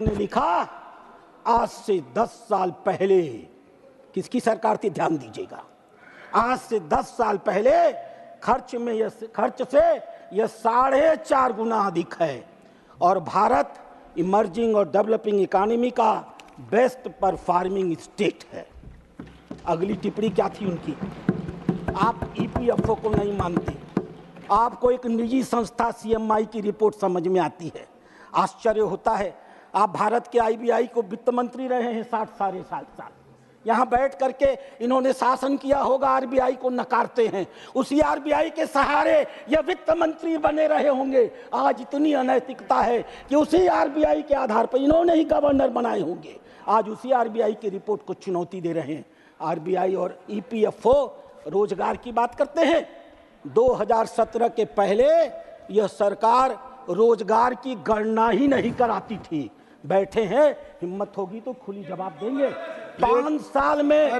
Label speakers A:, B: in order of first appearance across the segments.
A: ने लिखा आज से 10 साल पहले, किसकी सरकार थी ध्यान दीजिएगा, आज से 10 साल पहले खर्च से यह 4.5 गुना अधिक है और भारत इमर्जिंग और डेवलपिंग इकोनॉमी का बेस्ट परफॉर्मिंग स्टेट है। अगली टिप्पणी क्या थी उनकी, आप ईपीएफओ को नहीं मानते, आपको एक निजी संस्था सीएमआई की रिपोर्ट समझ में आती है। आश्चर्य होता है, आप भारत के आईबीआई को वित्त मंत्री रहे हैं 60 साल, यहाँ बैठ करके इन्होंने शासन किया होगा, आरबीआई को नकारते हैं, उसी आरबीआई के सहारे ये वित्त मंत्री बने रहे होंगे। आज इतनी अनैतिकता है कि उसी आरबीआई के आधार पर इन्होंने ही गवर्नर बनाए होंगे, आज उसी आरबीआई की रिपोर्ट को चुनौती दे रहे हैं। आरबीआई और ईपीएफओ रोजगार की बात करते हैं। 2017 के पहले यह सरकार रोजगार की गणना ही नहीं कराती थी। बैठे हैं, हिम्मत होगी तो खुली जवाब देंगे। 5 साल में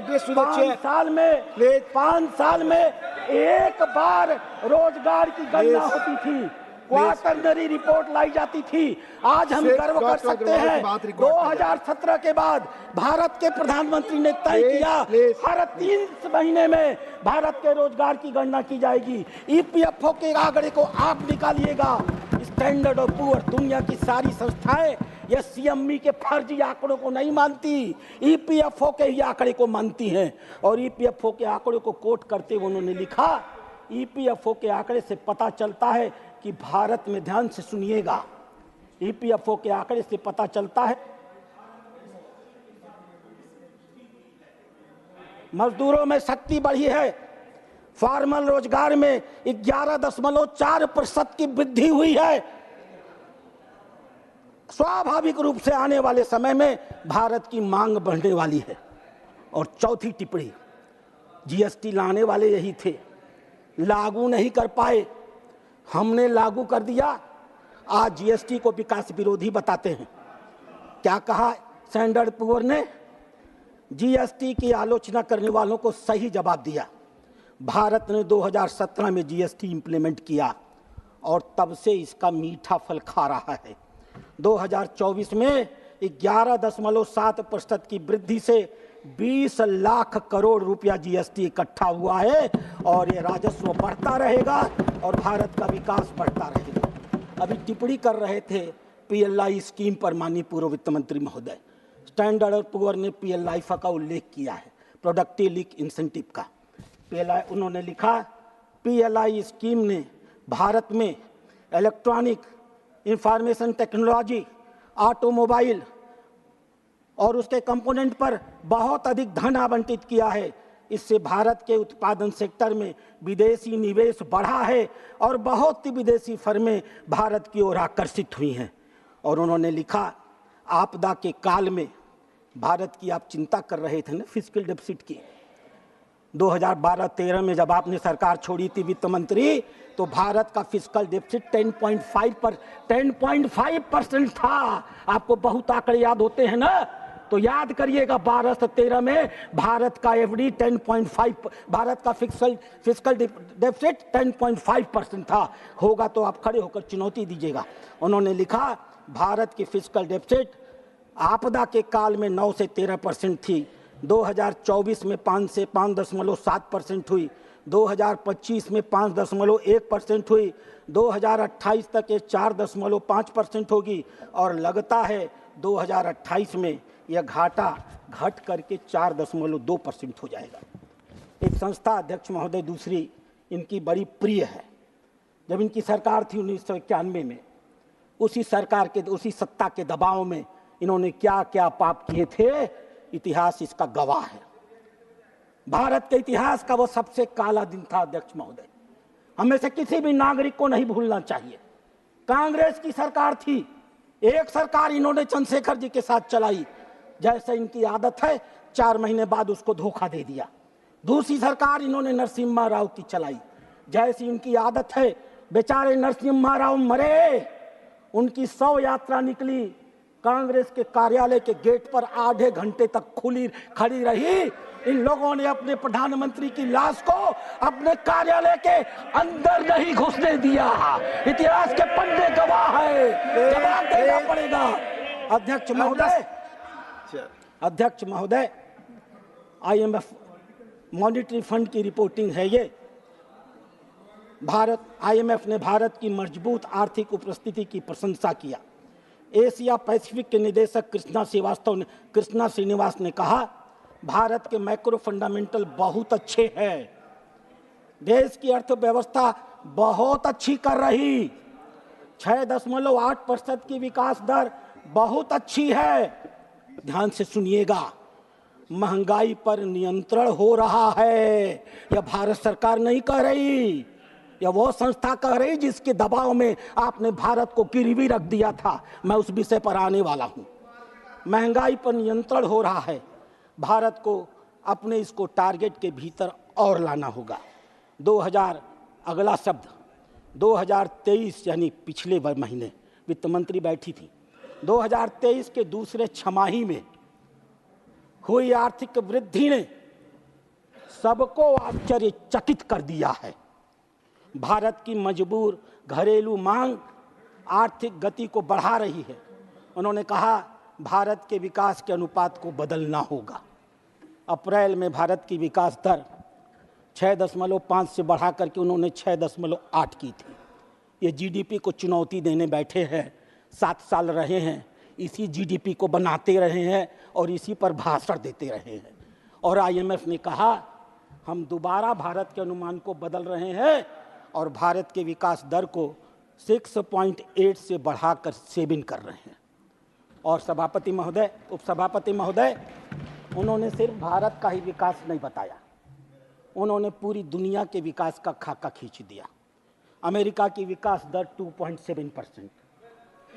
A: एक बार रोजगार की गणना होती थी, क्वार्टरली रिपोर्ट लाई जाती थी। आज हम गर्व कर सकते हैं 2017 के बाद भारत के प्रधानमंत्री ने तय किया हर 3 महीने में भारत के रोजगार की गणना की जाएगी। ईपीएफओ के आंकड़े को आप निकालिएगा, स्टैंडर्ड और पुअर, दुनिया की सारी संस्थाएं ये सीएमई के फर्जी आंकड़ों को नहीं मानती, ईपीएफओ के ही आंकड़े को मानती हैं। और ईपीएफओ के आंकड़े को कोट करते हुए उन्होंने लिखा, ईपीएफओ के आंकड़े से पता चलता है कि भारत में, ध्यान से सुनिएगा, ईपीएफओ के आंकड़े से पता चलता है मजदूरों में शक्ति बढ़ी है, फॉर्मल रोजगार में 11.4% की वृद्धि हुई है। स्वाभाविक रूप से आने वाले समय में भारत की मांग बढ़ने वाली है। और चौथी टिप्पणी, जीएसटी लाने वाले यही थे, लागू नहीं कर पाए, हमने लागू कर दिया। आज जीएसटी को विकास विरोधी बताते हैं। क्या कहा स्टैंडर्ड पुअर ने, जीएसटी की आलोचना करने वालों को सही जवाब दिया। भारत ने 2017 में जीएसटी इंप्लीमेंट किया और तब से इसका मीठा फल खा रहा है। 2024 में 11.7% की वृद्धि से 20 लाख करोड़ रुपया जीएसटी इकट्ठा हुआ है और ये राजस्व बढ़ता रहेगा और भारत का विकास बढ़ता रहेगा। अभी टिप्पणी कर रहे थे पीएलआई स्कीम पर माननीय पूर्व वित्त मंत्री महोदय, स्टैंडर्ड और पुअर ने पीएलआई का उल्लेख किया है, प्रोडक्टिव लिंक इंसेंटिव का। पीएलआई उन्होंने लिखा, पीएलआई स्कीम ने भारत में इलेक्ट्रॉनिक इंफॉर्मेशन टेक्नोलॉजी, ऑटोमोबाइल और उसके कंपोनेंट पर बहुत अधिक धन आवंटित किया है। इससे भारत के उत्पादन सेक्टर में विदेशी निवेश बढ़ा है और बहुत सी विदेशी फर्में भारत की ओर आकर्षित हुई हैं। और उन्होंने लिखा, आपदा के काल में भारत की आप चिंता कर रहे थे ना फिस्कल डेफिसिट की, 2012-13 में जब आपने सरकार छोड़ी थी वित्त मंत्री, तो भारत का फिस्कल डेफिसिट 10.5% था। आपको बहुत आंकड़े याद होते हैं ना, तो याद करिएगा 12 से 13 में भारत का एफडी 10.5, भारत का फिस्कल डेफिसिट 10.5% था। होगा तो आप खड़े होकर चुनौती दीजिएगा। उन्होंने लिखा, भारत की फिस्कल डेफिसिट आपदा के काल में 9 से 13% थी, 2024 में 5 से 5.7% हुई, 2025 में 5.1% हुई, 2028 तक ये 4.5% होगी और लगता है 2028 में यह घाटा घट करके 4.2% हो जाएगा। एक संस्था अध्यक्ष महोदय दूसरी इनकी बड़ी प्रिय है, जब इनकी सरकार थी 1991 में, उसी सरकार के, उसी सत्ता के दबाव में इन्होंने क्या क्या पाप किए थे, इतिहास इसका गवाह है। भारत के इतिहास का वो सबसे काला दिन था अध्यक्ष महोदय, हमें से किसी भी नागरिक को नहीं भूलना चाहिए। कांग्रेस की सरकार थी, एक सरकार इन्होंने चंद्रशेखर जी के साथ चलाई, जैसे इनकी आदत है 4 महीने बाद उसको धोखा दे दिया। दूसरी सरकार इन्होंने नरसिम्हा राव की चलाई, जैसी इनकी आदत है, बेचारे नरसिम्हा राव मरे, उनकी शव यात्रा निकली, कांग्रेस के कार्यालय के गेट पर आधे घंटे तक खड़ी रही। इन लोगों ने अपने प्रधानमंत्री की लाश को अपने कार्यालय के अंदर नहीं घुसने दिया। इतिहास के पन्ने गवाह है, जवाब देना पड़ेगा। अध्यक्ष महोदय, IMF मॉनिटरी फंड की रिपोर्टिंग है ये। IMF ने भारत की मजबूत आर्थिक उपस्थिति की प्रशंसा किया। एशिया पैसिफिक के निदेशक कृष्णा श्रीनिवास ने कहा, भारत के मैक्रो फंडामेंटल बहुत अच्छे हैं, देश की अर्थव्यवस्था बहुत अच्छी कर रही, 6.8% की विकास दर बहुत अच्छी है। ध्यान से सुनिएगा, महंगाई पर नियंत्रण हो रहा है। यह भारत सरकार नहीं कह रही, यह वो संस्था कह रही जिसके दबाव में आपने भारत को गिरवी रख दिया था। मैं उस विषय पर आने वाला हूं। महंगाई पर नियंत्रण हो रहा है, भारत को अपने इसको टारगेट के भीतर और लाना होगा। 2023 यानी पिछले महीने वित्त मंत्री बैठी थी, 2023 के दूसरे छमाही में हुई आर्थिक वृद्धि ने सबको आश्चर्यचकित कर दिया है। भारत की मजबूर घरेलू मांग आर्थिक गति को बढ़ा रही है। उन्होंने कहा, भारत के विकास के अनुपात को बदलना होगा। अप्रैल में भारत की विकास दर 6.5 से बढ़ा करके उन्होंने 6.8 की थी। ये जीडीपी को चुनौती देने बैठे हैं, 7 साल रहे हैं, इसी जीडीपी को बनाते रहे हैं और इसी पर भाषण देते रहे हैं। और IMF ने कहा, हम दोबारा भारत के अनुमान को बदल रहे हैं और भारत के विकास दर को 6.8 से बढ़ाकर 7 कर रहे हैं। और सभापति महोदय, उपसभापति महोदय, उन्होंने सिर्फ भारत का ही विकास नहीं बताया, उन्होंने पूरी दुनिया के विकास का खाका खींच दिया। अमेरिका की विकास दर 2.7%,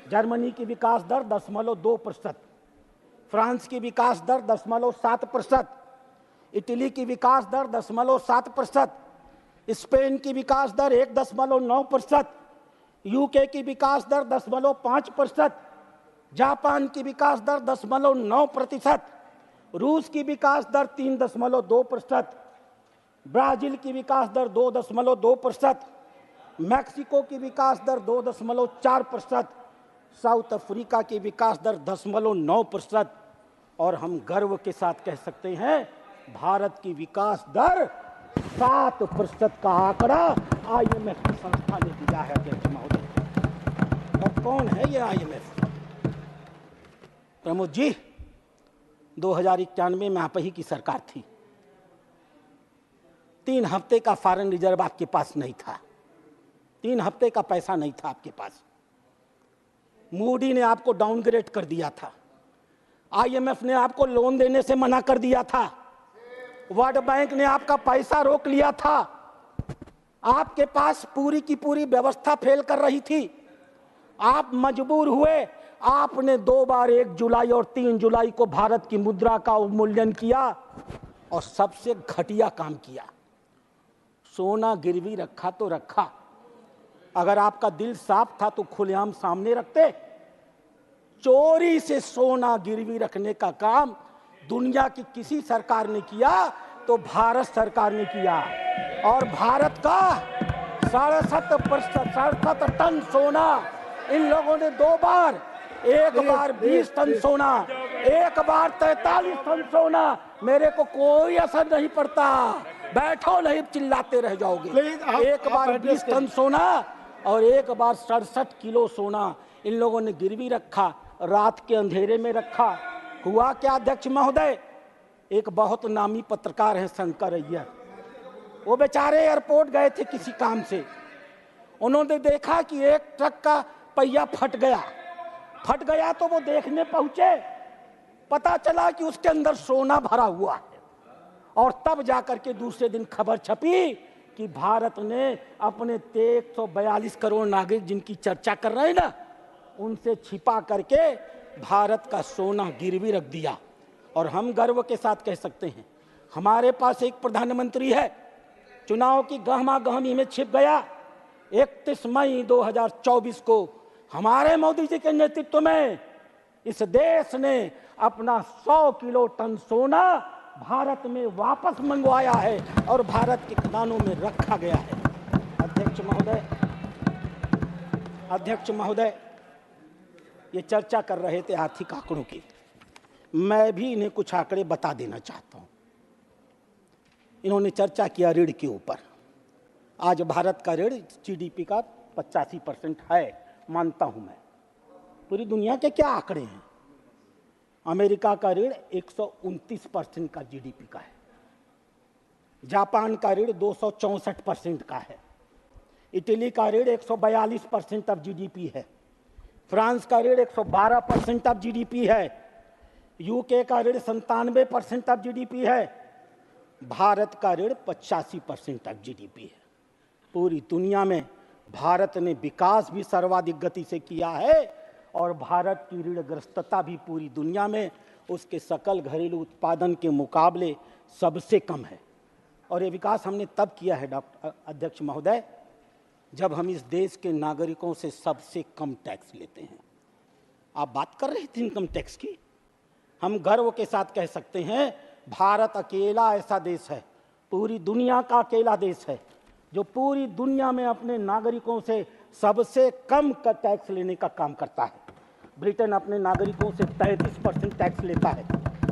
A: जर्मनी की विकास दर 0.2%, फ्रांस की विकास दर 0.7%, इटली की विकास दर 0.7%, स्पेन की विकास दर 1.9%, यूके की विकास दर 10.5%, जापान की विकास दर 10.9%, रूस की विकास दर 3.2%, ब्राजील की विकास दर 2.2%, मैक्सिको की विकास दर 2.4%, साउथ अफ्रीका की विकास दर 10.9%। और हम गर्व के साथ कह सकते हैं, भारत की विकास दर 7% का आंकड़ा IMF की संस्था ने दिया है। अध्यक्ष महोदय, और कौन है ये IMF? प्रमोद जी, 2091 में आप ही की सरकार थी, 3 हफ्ते का फॉरेन रिजर्व आपके पास नहीं था, 3 हफ्ते का पैसा नहीं था आपके पास। मूडी ने आपको डाउनग्रेड कर दिया था, IMF ने आपको लोन देने से मना कर दिया था, वर्ल्ड बैंक ने आपका पैसा रोक लिया था, आपके पास पूरी की पूरी व्यवस्था फेल कर रही थी। आप मजबूर हुए, आपने 2 बार 1 जुलाई और 3 जुलाई को भारत की मुद्रा का अवमूल्यन किया और सबसे घटिया काम किया, सोना गिरवी रखा तो रखा। अगर आपका दिल साफ था तो खुलेआम सामने रखते। चोरी से सोना गिरवी रखने का काम दुनिया की किसी सरकार ने किया तो भारत सरकार ने किया। और भारत का 67 टन सोना इन लोगों ने 2 बार, एक बार 20 टन सोना, एक बार 43 टन सोना। मेरे को कोई असर नहीं पड़ता, बैठो नहीं चिल्लाते रह जाओगे। एक बार 20 टन सोना और एक बार 67 किलो सोना इन लोगों ने गिरवी रखा, रात के अंधेरे में रखा। हुआ क्या अध्यक्ष महोदय? एक बहुत नामी पत्रकार हैं शंकर अय्यर, वो बेचारे एयरपोर्ट गए थे किसी काम से, उन्होंने देखा कि एक ट्रक का पहिया फट गया तो वो देखने पहुंचे, पता चला कि उसके अंदर सोना भरा हुआ है। और तब जाकर के दूसरे दिन खबर छपी कि भारत ने अपने 142 करोड़ नागरिक जिनकी चर्चा कर रहे हैं ना, उनसे छिपा करके भारत का सोना गिरवी रख दिया। और हम गर्व के साथ कह सकते हैं, हमारे पास एक प्रधानमंत्री है, चुनाव की गहमा गहमी में छिप गया। 31 मई 2024 को हमारे मोदी जी के नेतृत्व में इस देश ने अपना 100 किलो टन सोना भारत में वापस मंगवाया है और भारत के खजानों में रखा गया है। अध्यक्ष महोदय, ये चर्चा कर रहे थे आर्थिक आंकड़ों की। मैं भी इन्हें कुछ आंकड़े बता देना चाहता हूं। इन्होंने चर्चा किया ऋण के ऊपर। आज भारत का ऋण जीडीपी का 85% है, मानता हूं मैं। पूरी दुनिया के क्या आंकड़े हैं? अमेरिका का ऋण 129% का जीडीपी का है, जापान का ऋण 264% का है, इटली का ऋण 142% ऑफ जीडीपी है, फ्रांस का ऋण 112% ऑफ जीडीपी है, यूके का ऋण 97% ऑफ जीडीपी है, भारत का ऋण 85% ऑफ जीडीपी है। पूरी दुनिया में भारत ने विकास भी सर्वाधिक गति से किया है और भारत की ऋणग्रस्तता भी पूरी दुनिया में उसके सकल घरेलू उत्पादन के मुकाबले सबसे कम है। और ये विकास हमने तब किया है डॉक्टर अध्यक्ष महोदय, जब हम इस देश के नागरिकों से सबसे कम टैक्स लेते हैं। आप बात कर रहे थे इनकम टैक्स की। हम गर्व के साथ कह सकते हैं भारत अकेला ऐसा देश है, पूरी दुनिया का अकेला देश है, जो पूरी दुनिया में अपने नागरिकों से सबसे कम का टैक्स लेने का काम करता है। ब्रिटेन अपने नागरिकों से 33% टैक्स लेता है,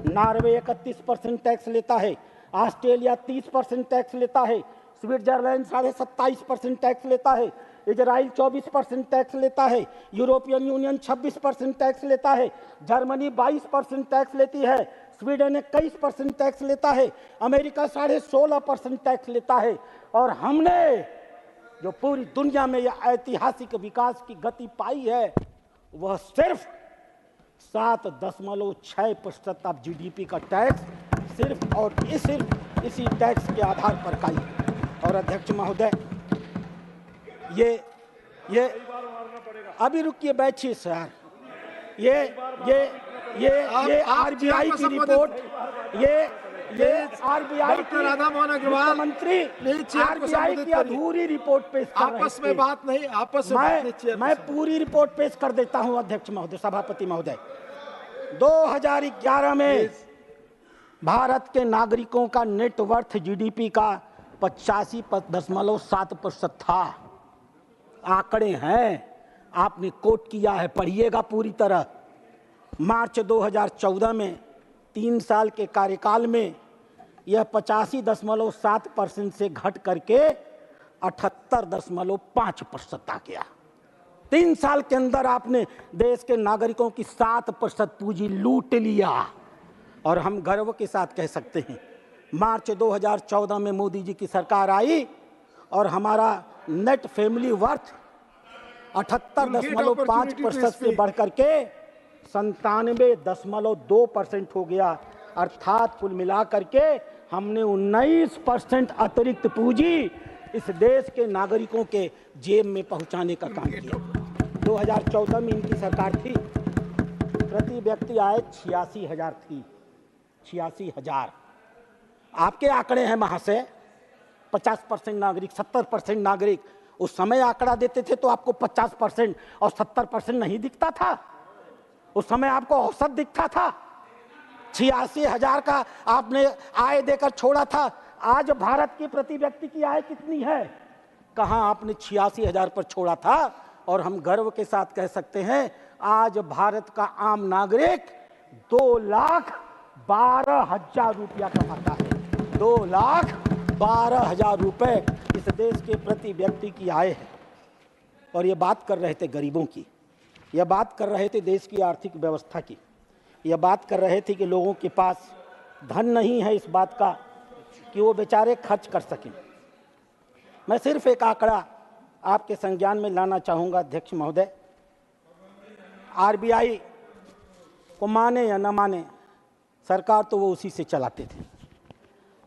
A: नॉर्वे 31% टैक्स लेता है, ऑस्ट्रेलिया 30% टैक्स लेता है, स्विट्जरलैंड 27.5% टैक्स लेता है, इजराइल 24% टैक्स लेता है, यूरोपियन यूनियन 26% टैक्स लेता है, जर्मनी 22% टैक्स लेती है, स्वीडन 21% टैक्स लेता है, अमेरिका 16.5% टैक्स लेता है। और हमने जो पूरी दुनिया में यह ऐतिहासिक विकास की गति पाई है, वह सिर्फ 7.6% ऑफ जीडीपी का टैक्स सिर्फ और सिर्फ इसी टैक्स के आधार पर काई है। और अध्यक्ष महोदय, ये अभी रुकिए, बैठिए सर। ये आरबीआई की रिपोर्ट, ये आरबीआई की मंत्री आरबीआई की अधूरी रिपोर्ट पेश कर रहे थे।
B: आपस में बात नहीं,
A: मैं पूरी रिपोर्ट पेश कर देता हूं अध्यक्ष महोदय, सभापति महोदय। 2011 में भारत के नागरिकों का नेटवर्थ जीडीपी का 85.7% था। आंकड़े हैं, आपने कोट किया है, पढ़िएगा पूरी तरह। मार्च 2014 में 3 साल के कार्यकाल में यह 85.7% से घट करके 78.5% आ गया। 3 साल के अंदर आपने देश के नागरिकों की 7% पूंजी लूट लिया। और हम गर्व के साथ कह सकते हैं, मार्च 2014 में मोदी जी की सरकार आई और हमारा नेट फैमिली वर्थ 78.5% से बढ़कर के 97.2% हो गया। अर्थात कुल मिलाकर के हमने 19% अतिरिक्त पूंजी इस देश के नागरिकों के जेब में पहुंचाने का काम किया। 2014 में इनकी सरकार थी, प्रति व्यक्ति आय 86,000 थी, 86,000। आपके आंकड़े हैं महाशय, 50% नागरिक, 70% नागरिक। उस समय आंकड़ा देते थे तो आपको 50% और 70% नहीं दिखता था। उस समय आपको औसत दिखता था। 86,000 का आपने आय देकर छोड़ा था। आज भारत की प्रति व्यक्ति की आय कितनी है? कहां आपने 86,000 पर छोड़ा था। और हम गर्व के साथ कह सकते हैं, आज भारत का आम नागरिक 2,12,000 रुपया कमाता है। 2,12,000 रुपए इस देश के प्रति व्यक्ति की आय है। और ये बात कर रहे थे गरीबों की, यह बात कर रहे थे देश की आर्थिक व्यवस्था की, यह बात कर रहे थे कि लोगों के पास धन नहीं है इस बात का कि वो बेचारे खर्च कर सकें। मैं सिर्फ एक आंकड़ा आपके संज्ञान में लाना चाहूँगा अध्यक्ष महोदय। आरबीआई को माने या न माने, सरकार तो वो उसी से चलाते थे।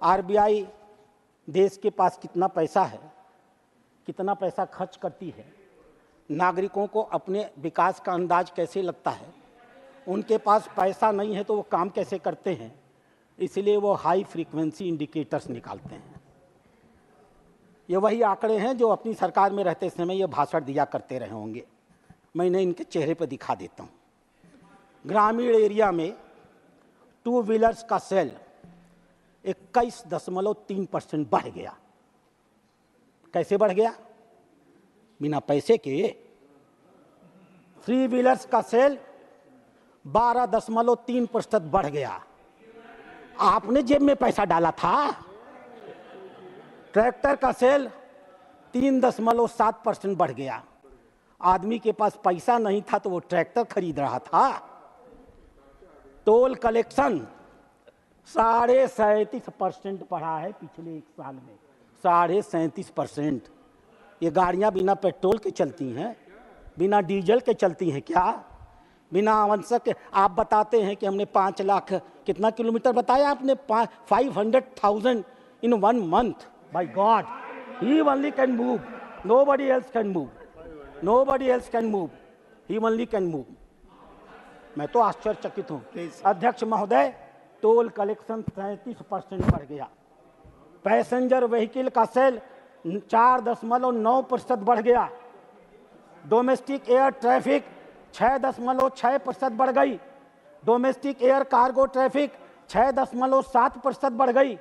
A: आरबीआई देश के पास कितना पैसा है, कितना पैसा खर्च करती है, नागरिकों को अपने विकास का अंदाज कैसे लगता है, उनके पास पैसा नहीं है तो वो काम कैसे करते हैं, इसलिए वो हाई फ्रीक्वेंसी इंडिकेटर्स निकालते हैं। ये वही आंकड़े हैं जो अपनी सरकार में रहते समय ये भाषण दिया करते रहे होंगे। मैं इन्हें इनके चेहरे पर दिखा देता हूँ। ग्रामीण एरिया में 2 व्हीलर्स का सेल 21.3% बढ़ गया। कैसे बढ़ गया? बिना पैसे के थ्री व्हीलर्स का सेल 12.3% बढ़ गया। आपने जेब में पैसा डाला था। ट्रैक्टर का सेल 3.7% बढ़ गया। आदमी के पास पैसा नहीं था तो वो ट्रैक्टर खरीद रहा था। टोल कलेक्शन 37.5% बढ़ा है पिछले एक साल में, 37.5%। ये गाड़ियां बिना पेट्रोल के चलती हैं, बिना डीजल के चलती हैं क्या? बिना आवश्यक के। आप बताते हैं कि हमने 5 लाख कितना किलोमीटर बताया आपने? 500,000 इन 1 month। By god, he only can move, nobody else can move, nobody else can move, he only can move. मैं तो आश्चर्यचकित हूँ। अध्यक्ष महोदय, टोल कलेक्शन 37% बढ़ गया। पैसेंजर व्हीकल का सेल 4.9% बढ़ गया। डोमेस्टिक एयर ट्रैफिक 6.6% बढ़ गई। डोमेस्टिक एयर कार्गो ट्रैफिक 6.7% बढ़ गई।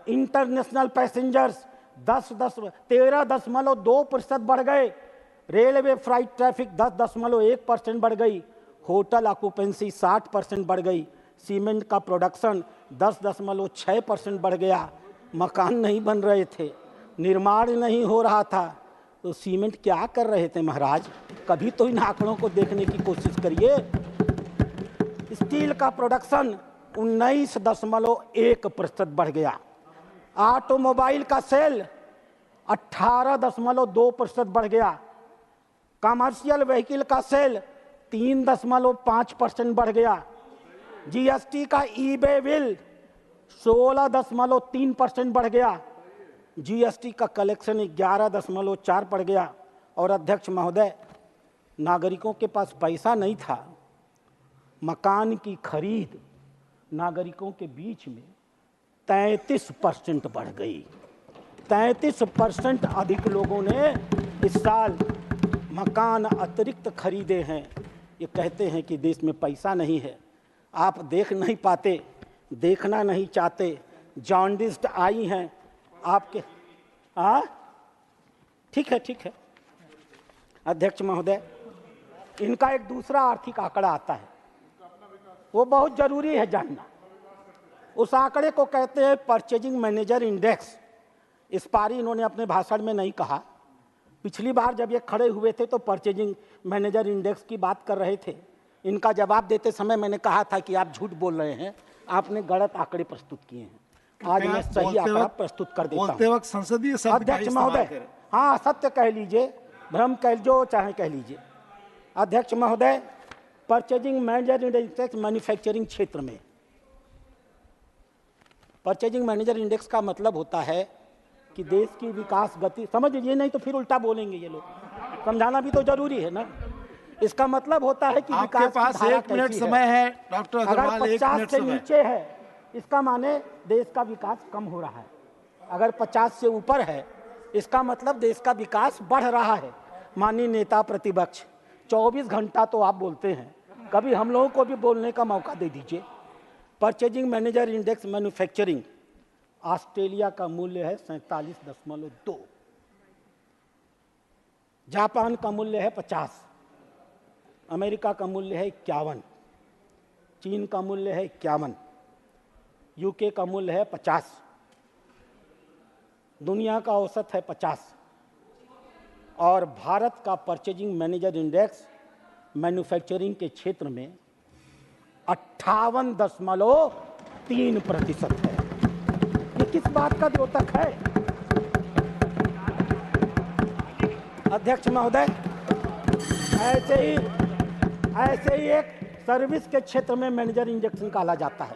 A: इंटरनेशनल पैसेंजर्स 13.2% बढ़ गए। रेलवे फ्लाइट ट्रैफिक 10.1% बढ़ गई। होटल ऑक्यूपेंसी 60% बढ़ गई। सीमेंट का प्रोडक्शन 10.6% बढ़ गया। मकान नहीं बन रहे थे, निर्माण नहीं हो रहा था, तो सीमेंट क्या कर रहे थे महाराज? कभी तो इन आंकड़ों को देखने की कोशिश करिए। स्टील का प्रोडक्शन 19.1% बढ़ गया। ऑटोमोबाइल का सेल 18.2% बढ़ गया। कमर्शियल व्हीकल का सेल 3.5% बढ़ गया। जीएसटी का ईबे बिल 16.3% बढ़ गया। जीएसटी का कलेक्शन 11.4 बढ़ गया। और अध्यक्ष महोदय, नागरिकों के पास पैसा नहीं था। मकान की खरीद नागरिकों के बीच में 33% बढ़ गई। 33% अधिक लोगों ने इस साल मकान अतिरिक्त खरीदे हैं। ये कहते हैं कि देश में पैसा नहीं है। आप देख नहीं पाते, देखना नहीं चाहते। जॉन्डिस्ड आई हैं आपके। ठीक है, ठीक है। अध्यक्ष महोदय, इनका एक दूसरा आर्थिक आंकड़ा आता है, वो बहुत जरूरी है जानना। उस आंकड़े को कहते हैं परचेजिंग मैनेजर इंडेक्स। इस बार इन्होंने अपने भाषण में नहीं कहा। पिछली बार जब ये खड़े हुए थे तो परचेजिंग मैनेजर इंडेक्स की बात कर रहे थे। इनका जवाब देते समय मैंने कहा था कि आप झूठ बोल रहे हैं, आपने गलत आंकड़े प्रस्तुत किए हैं। आज मैं सही आंकड़ा प्रस्तुत कर देता हूं।
B: वक्त संसदीय शब्द
A: अध्यक्ष महोदय, हाँ, सत्य कह लीजिए, भ्रम कह जो चाहे कह लीजिए। अध्यक्ष महोदय, परचेजिंग मैनेजर इंडेक्स मैन्युफैक्चरिंग क्षेत्र में, परचेजिंग मैनेजर इंडेक्स का मतलब होता है कि देश की विकास गति, समझ लीजिए, नहीं तो फिर उल्टा बोलेंगे ये लोग, समझाना भी तो जरूरी है ना। इसका मतलब होता है कि
B: आपके
A: विकास
B: पास
A: की धारा
B: 1 मिनट
A: कैसी
B: समय है डॉक्टर
A: अगर
B: अग्रवाल, 1
A: 50
B: मिनट
A: से
B: समय।
A: नीचे है इसका माने देश का विकास कम हो रहा है। अगर 50 से ऊपर है इसका मतलब देश का विकास बढ़ रहा है। माननीय नेता प्रतिपक्ष, 24 घंटा तो आप बोलते हैं, कभी हम लोगों को भी बोलने का मौका दे दीजिए। Purchasing manager index manufacturing, Australia का मूल्य है 47.2, जापान का मूल्य है 50, अमेरिका का मूल्य है 51, चीन का मूल्य है 51, यूके का मूल्य है 50, दुनिया का औसत है 50, और भारत का परचेजिंग मैनेजर इंडेक्स मैन्युफैक्चरिंग के क्षेत्र में 58.3% है। ये किस बात का द्योतक है? अध्यक्ष महोदय, ऐसे ही एक सर्विस के क्षेत्र में मैनेजर इंडेक्स निकाला जाता है।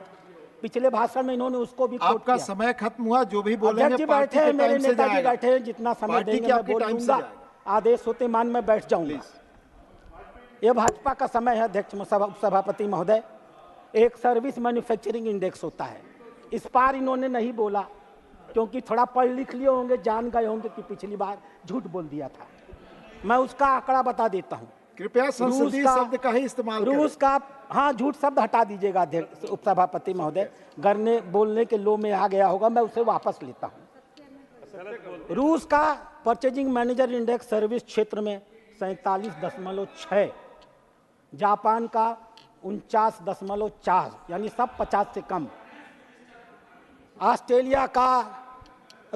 A: पिछले भाषण में इन्होंने उसको भी कोट
B: आपका
A: किया।
B: समय खत्म हुआ, जो भी बोलेंगे
A: अध्यक्ष जी
B: पार्टी
A: बैठे हैं,
B: के
A: मेरे
B: टाइम से
A: नेताजी
B: जाएगा।
A: बैठे हैं, जितना समय
B: पार्टी
A: देंगे
B: के
A: मैं
B: आपके
A: बोल
B: टाइम से
A: दूंगा।
B: जाएगा।
A: आदेश होते मान मैं बैठ जाऊंगा। ये भाजपा का समय है अध्यक्ष सभापति महोदय। एक सर्विस मैन्युफैक्चरिंग इंडेक्स होता है। इस बार इन्होंने नहीं बोला क्योंकि थोड़ा पढ़ लिख लिए होंगे, जान गए होंगे कि पिछली बार झूठ बोल दिया था। मैं उसका आंकड़ा बता देता हूं।
B: कृपया संसदीय शब्द का ही इस्तेमाल करें।
A: रूस का, हाँ, झूठ शब्द हटा दीजिएगा अध्यक्ष उपसभापति महोदय, गरने बोलने के लो में आ गया होगा, मैं उसे वापस लेता हूं। रूस का परचेजिंग मैनेजर इंडेक्स सर्विस क्षेत्र में 47.6, जापान का 49.4, यानी सब 50 से कम। ऑस्ट्रेलिया का,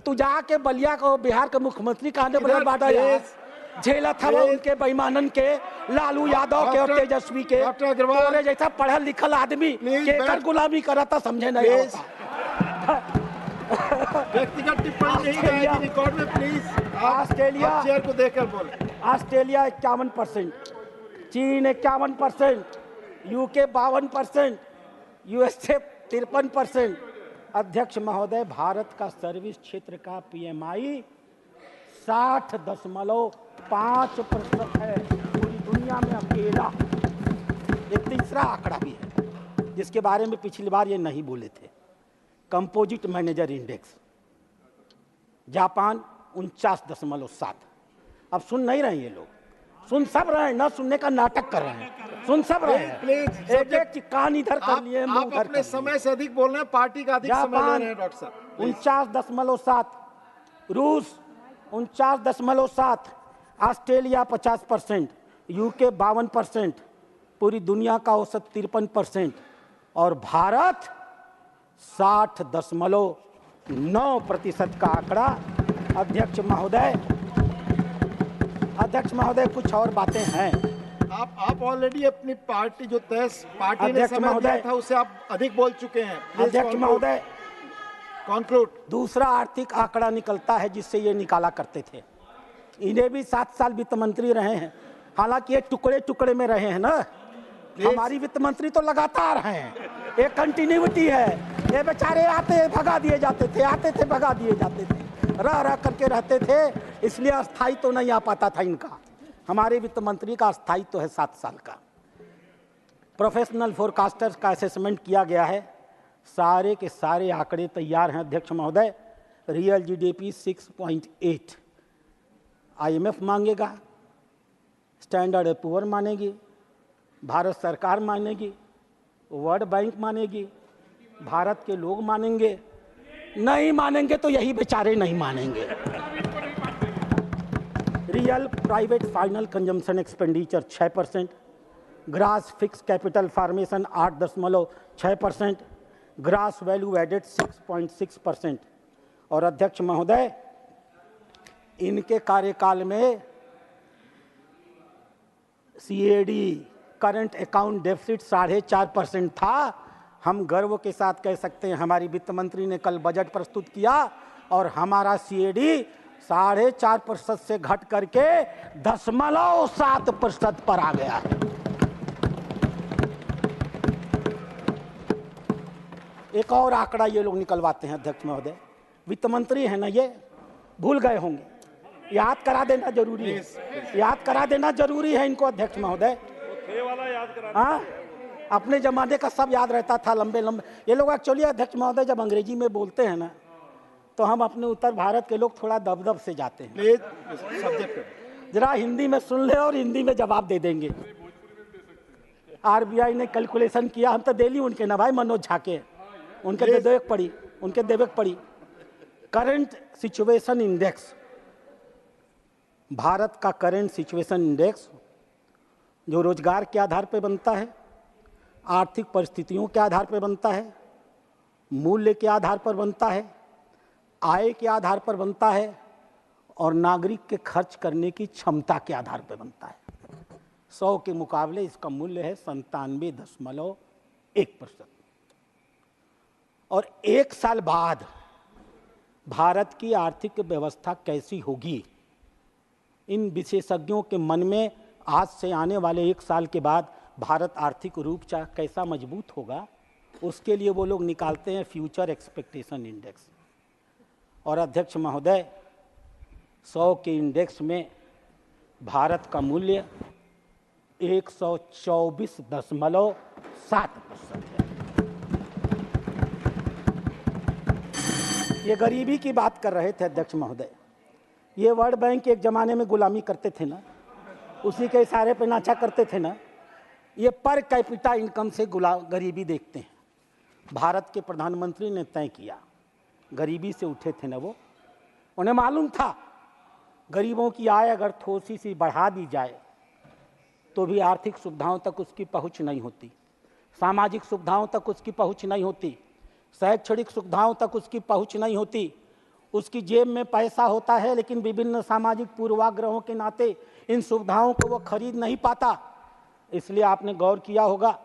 A: तू जाके बलिया को बिहार के मुख्यमंत्री का आने बड़ा बाधा झेला था वो उनके बेईमानन के, लालू यादव के और तेजस्वी के। तोरे जैसा पढ़ल लिखल आदमी केकर गुलामी करा था समझे नहीं होता।
B: व्यक्तिगत टिप्पणी नहीं जाएगी रिकॉर्ड में प्लीज।
A: ऑस्ट्रेलिया
B: चेयर को देखकर बोले।
A: ऑस्ट्रेलिया 51%, चीन 51%, यूके 52%, यूएसए 53%। अध्यक्ष महोदय, भारत का सर्विस क्षेत्र का पीएमआई 60.5% है पूरी दुनिया में अकेला। एक तीसरा आंकड़ा भी है जिसके बारे में पिछली बार ये नहीं बोले थे, कंपोजिट मैनेजर इंडेक्स। जापान 49.7। अब सुन नहीं रहे ये लोग, सुन सब रहे हैं, ना सुनने का नाटक कर रहे हैं, सुन सब रहे हैं।
B: प्लीज
A: एक कान इधर कर लिए,
B: आप अपने समय से अधिक बोल रहे हैं, पार्टी का अधिक समय ले रहे हैं डॉक्टर साहब।
A: 49.7, रूस 49.7, ऑस्ट्रेलिया 50%, यूके 52%, पूरी दुनिया का औसत 53%, और भारत 60.9% का आंकड़ा। अध्यक्ष महोदय कुछ और बातें हैं।
B: आप ऑलरेडी अपनी पार्टी जो तय पार्टी ने समय दिया था उससे आप अधिक बोल चुके हैं।
A: अध्यक्ष महोदय,
B: कॉन्क्लूड।
A: दूसरा आर्थिक आंकड़ा निकलता है जिससे ये निकाला करते थे। इन्हें भी 7 साल वित्त मंत्री रहे हैं, हालांकि ये टुकड़े टुकड़े में रहे हैं ना। हमारी वित्त मंत्री तो लगातार हैं, एक कंटिन्यूटी है। ये बेचारे आते भगा दिए जाते थे, आते थे भगा दिए जाते थे, रह करके रहते थे, इसलिए अस्थायित्व तो नहीं आ पाता था इनका। हमारे वित्त मंत्री का अस्थायित्व तो है 7 साल का। प्रोफेशनल फोरकास्टर्स का असेसमेंट किया गया है, सारे के सारे आंकड़े तैयार हैं। अध्यक्ष महोदय, रियल जीडीपी 6.8 आईएमएफ मांगेगा, स्टैंडर्ड एंड पुअर मानेगी, भारत सरकार मानेगी, वर्ल्ड बैंक मानेगी, भारत के लोग मानेंगे। नहीं मानेंगे तो यही बेचारे नहीं मानेंगे। Real private final consumption expenditure 6%, gross fix capital formation 8.6%, gross value added 6.6%। और अध्यक्ष महोदय, इनके कार्यकाल में सीएडी करंट अकाउंट डेफिसिट 4.5% था। हम गर्व के साथ कह सकते हैं हमारी वित्त मंत्री ने कल बजट प्रस्तुत किया और हमारा सीएडी 4.5% से घट करके 0.7% पर आ गया है। एक और आंकड़ा ये लोग निकलवाते हैं अध्यक्ष महोदय, वित्त मंत्री है ना, ये भूल गए होंगे, याद करा देना जरूरी है, याद करा देना जरूरी है इनको अध्यक्ष महोदय। हाँ, अपने जमाने का सब याद रहता था, लंबे लंबे ये लोग। एक्चुअली अध्यक्ष महोदय जब अंग्रेजी में बोलते हैं ना तो हम अपने उत्तर भारत के लोग थोड़ा दबदब से जाते हैं। जरा हिंदी में सुन ले और हिंदी में जवाब दे देंगे। आरबीआई ने कैलकुलेशन किया, हम तो डेली उनके ना भाई मनोज झा के, उनके देवेक पड़ी करंट सिचुएशन इंडेक्स। भारत का करंट सिचुएशन इंडेक्स जो रोजगार के आधार पर बनता है, आर्थिक परिस्थितियों के आधार पर बनता है, मूल्य के आधार पर बनता है, आय के आधार पर बनता है और नागरिक के खर्च करने की क्षमता के आधार पर बनता है। 100 के मुकाबले इसका मूल्य है 97.1%। और 1 साल बाद भारत की आर्थिक व्यवस्था कैसी होगी, इन विशेषज्ञों के मन में आज से आने वाले 1 साल के बाद भारत आर्थिक रूप से कैसा मजबूत होगा, उसके लिए वो लोग निकालते हैं फ्यूचर एक्सपेक्टेशन इंडेक्स। और अध्यक्ष महोदय, 100 के इंडेक्स में भारत का मूल्य 124.7% है। ये गरीबी की बात कर रहे थे अध्यक्ष महोदय। ये वर्ल्ड बैंक एक ज़माने में गुलामी करते थे ना, उसी के इशारे पे नाचा करते थे ना। ये पर कैपिटा इनकम से गरीबी देखते हैं। भारत के प्रधानमंत्री ने तय किया, गरीबी से उठे थे ना वो, उन्हें मालूम था गरीबों की आय अगर थोड़ी सी बढ़ा दी जाए तो भी आर्थिक सुविधाओं तक उसकी पहुंच नहीं होती, सामाजिक सुविधाओं तक उसकी पहुंच नहीं होती, शैक्षणिक सुविधाओं तक उसकी पहुंच नहीं होती। उसकी जेब में पैसा होता है लेकिन विभिन्न सामाजिक पूर्वाग्रहों के नाते इन सुविधाओं को वो खरीद नहीं पाता। इसलिए आपने गौर किया होगा,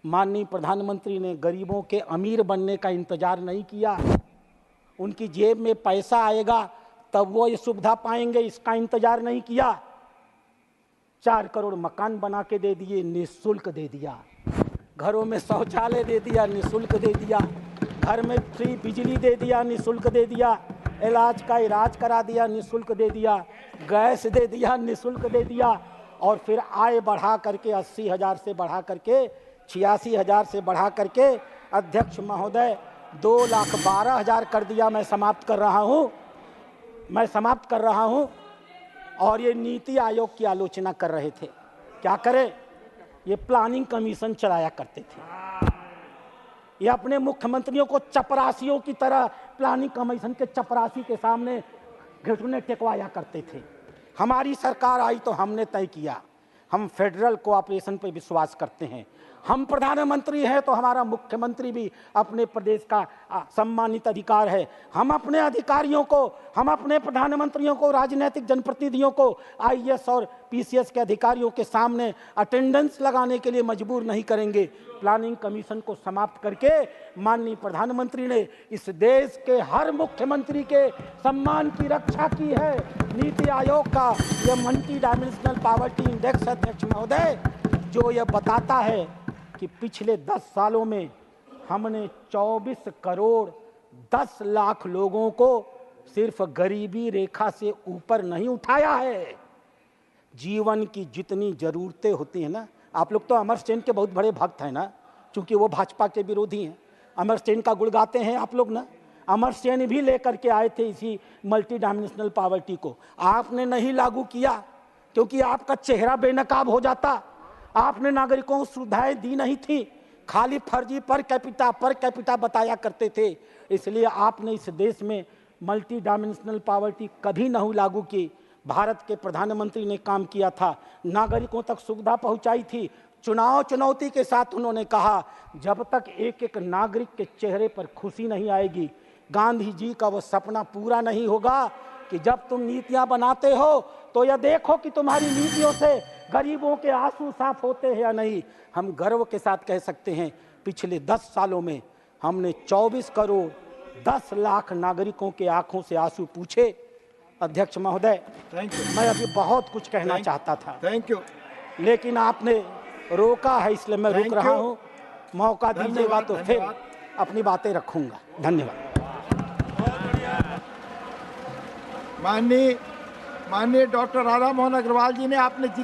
A: माननीय प्रधानमंत्री ने गरीबों के अमीर बनने का इंतजार नहीं किया। उनकी जेब में पैसा आएगा तब वो ये सुविधा पाएंगे, इसका इंतजार नहीं किया। 4 करोड़ मकान बना के दे दिए, निःशुल्क दे दिया। घरों में शौचालय दे दिया, निःशुल्क दे दिया। घर में फ्री बिजली दे दिया, निःशुल्क दे दिया। इलाज का इलाज करा दिया, निःशुल्क दे दिया। गैस दे दिया, निःशुल्क दे दिया। और फिर आय बढ़ा करके 80,000 से बढ़ा करके 86,000 से बढ़ा करके अध्यक्ष महोदय 2,12,000 कर दिया। मैं समाप्त कर रहा हूँ। और ये नीति आयोग की आलोचना कर रहे थे। क्या करें, ये प्लानिंग कमीशन चलाया करते थे। ये अपने मुख्यमंत्रियों को चपरासियों की तरह प्लानिंग कमीशन के चपरासी के सामने घुटने टेकवाया करते थे। हमारी सरकार आई तो हमने तय किया, हम फेडरल कोऑपरेशन पर विश्वास करते हैं। हम प्रधानमंत्री हैं तो हमारा मुख्यमंत्री भी अपने प्रदेश का सम्मानित अधिकार है। हम अपने अधिकारियों को, हम अपने प्रधानमंत्रियों को, राजनीतिक जनप्रतिनिधियों को आईएएस और पीसीएस के अधिकारियों के सामने अटेंडेंस लगाने के लिए मजबूर नहीं करेंगे। प्लानिंग कमीशन को समाप्त करके माननीय प्रधानमंत्री ने इस देश के हर मुख्यमंत्री के सम्मान की रक्षा की है। नीति आयोग का यह मल्टी डायमेंशनल पॉवर्टी इंडेक्स अध्यक्ष महोदय जो यह बताता है कि पिछले 10 सालों में हमने 24 करोड़ 10 लाख लोगों को सिर्फ गरीबी रेखा से ऊपर नहीं उठाया है। जीवन की जितनी जरूरतें होती हैं ना, आप लोग तो अमर सेन के बहुत बड़े भक्त हैं ना, क्योंकि वो भाजपा के विरोधी हैं। अमर सेन का गुण गाते हैं आप लोग ना। अमर सेन भी लेकर के आए थे इसी मल्टी डायमेंशनल पॉवर्टी को। आपने नहीं लागू किया क्योंकि आपका चेहरा बेनकाब हो जाता। आपने नागरिकों को सुविधाएं दी नहीं थी, खाली फर्जी पर कैपिटा बताया करते थे। इसलिए आपने इस देश में मल्टी डायमेंशनल पॉवर्टी कभी नहीं लागू की। भारत के प्रधानमंत्री ने काम किया था, नागरिकों तक सुविधा पहुंचाई थी। चुनौती के साथ उन्होंने कहा, जब तक एक एक नागरिक के चेहरे पर खुशी नहीं आएगी, गांधी जी का वो सपना पूरा नहीं होगा कि जब तुम नीतियां बनाते हो तो यह देखो कि तुम्हारी नीतियों से गरीबों के आंसू साफ होते हैं या नहीं। हम गर्व के साथ कह सकते हैं, पिछले 10 सालों में हमने 24 करोड़ 10 लाख नागरिकों के आंखों से आंसू पूछे। अध्यक्ष महोदय,
B: थैंक यू।
A: मैं अभी बहुत कुछ कहना चाहता था,
B: थैंक यू,
A: लेकिन आपने रोका है, इसलिए मैं रुक रहा हूँ। मौका दीजिएगा तो फिर अपनी बातें रखूंगा। धन्यवाद।
B: माननीय डॉक्टर राधा मोहन अग्रवाल जी ने आपने जितना